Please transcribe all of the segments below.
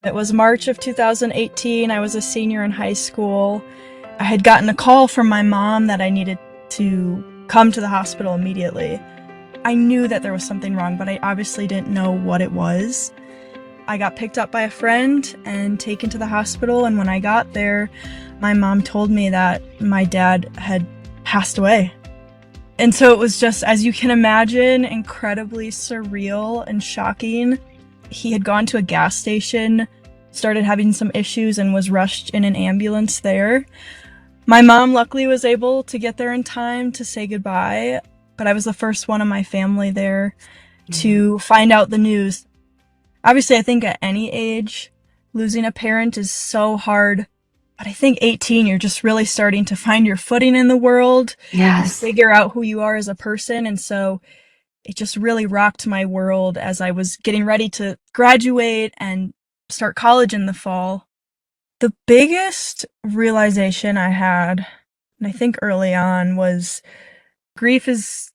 It was March of 2018. I was a senior in high school. I had gotten a call from my mom that I needed to come to the hospital immediately. I knew that there was something wrong, but I obviously didn't know what it was. I got picked up by a friend and taken to the hospital, and when I got there, my mom told me that my dad had passed away. And so it was just, as you can imagine, incredibly surreal and shocking. He had gone to a gas station, started having some issues, and was rushed in an ambulance there. My mom luckily was able to get there in time to say goodbye, but I was the first one in my family there to find out the news. Obviously, I think at any age, losing a parent is so hard. But I think 18, you're just really starting to find your footing in the world. Yes. And figure out who you are as a person. And so it just really rocked my world as I was getting ready to graduate and start college in the fall. The biggest realization I had, and I think early on, was grief is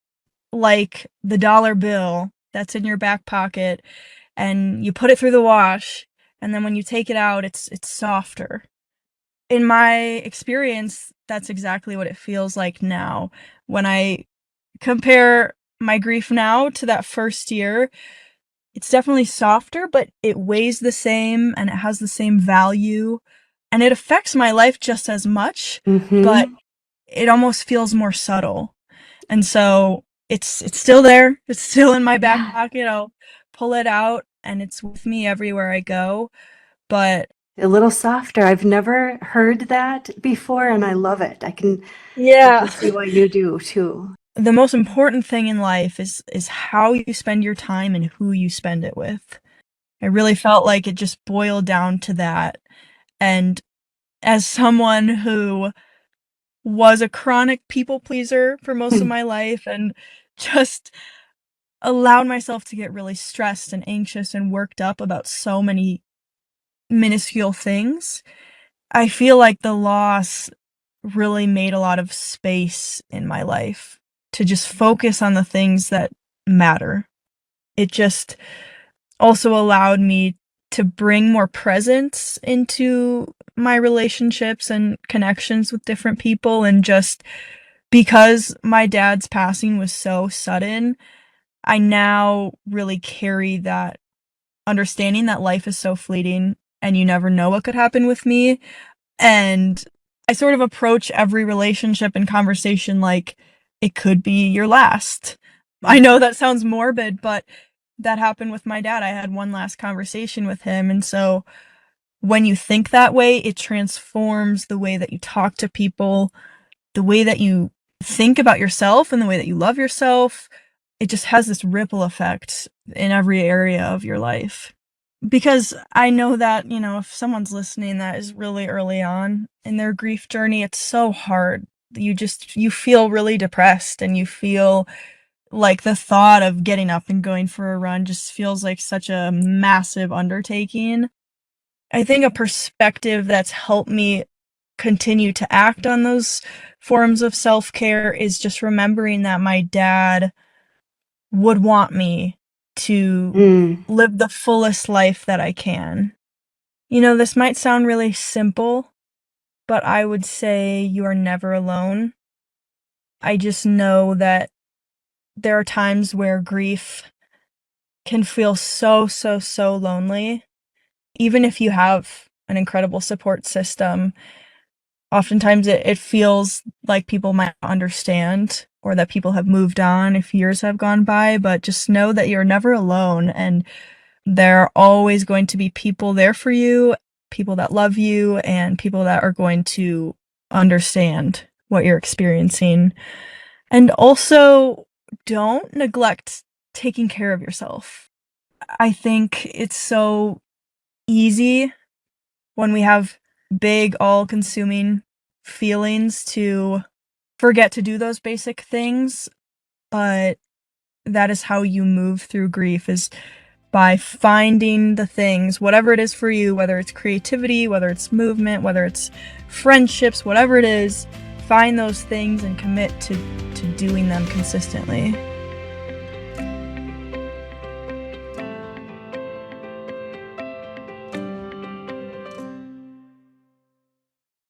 like the dollar bill that's in your back pocket, and you put it through the wash, and then when you take it out, it's softer. In my experience, that's exactly what it feels like now. When I compare my grief now to that first year, it's definitely softer, but it weighs the same and it has the same value, and it affects my life just as much, but Mm-hmm. it almost feels more subtle. And so it's still there. It's still in my back Yeah. pocket. I'll pull it out and it's with me everywhere I go. But A little softer. I've never heard that before, and I love it. I yeah, can see why you do too. the most important thing in life is how you spend your time and who you spend it with. I really felt like it just boiled down to that. And as someone who was a chronic people pleaser for most of my life and just allowed myself to get really stressed and anxious and worked up about so many minuscule things, I feel like the loss really made a lot of space in my life to just focus on the things that matter. It just also allowed me to bring more presence into my relationships and connections with different people, and just because my dad's passing was so sudden, I now really carry that understanding that life is so fleeting and you never know what could happen with me. And I sort of approach every relationship and conversation like it could be your last. I know that sounds morbid, but that happened with my dad. I had one last conversation with him. And so when you think that way, it transforms the way that you talk to people, the way that you think about yourself, and the way that you love yourself. It just has this ripple effect in every area of your life. Because I know that, if someone's listening that is really early on in their grief journey, it's so hard. You feel really depressed, and you feel like the thought of getting up and going for a run just feels like such a massive undertaking. I think a perspective that's helped me continue to act on those forms of self-care is just remembering that my dad would want me to Mm. live the fullest life that I can. This might sound really simple, but I would say you are never alone. I just know that there are times where grief can feel so, so, so lonely. Even if you have an incredible support system, oftentimes it feels like people might not understand, or that people have moved on if years have gone by, but just know that you're never alone, and there are always going to be people there for you, people that love you, and people that are going to understand what you're experiencing. And also, don't neglect taking care of yourself. I think it's so easy when we have big, all-consuming feelings to forget to do those basic things, but that is how you move through grief, is by finding the things, whatever it is for you, whether it's creativity, whether it's movement, whether it's friendships, whatever it is, find those things and commit to doing them consistently.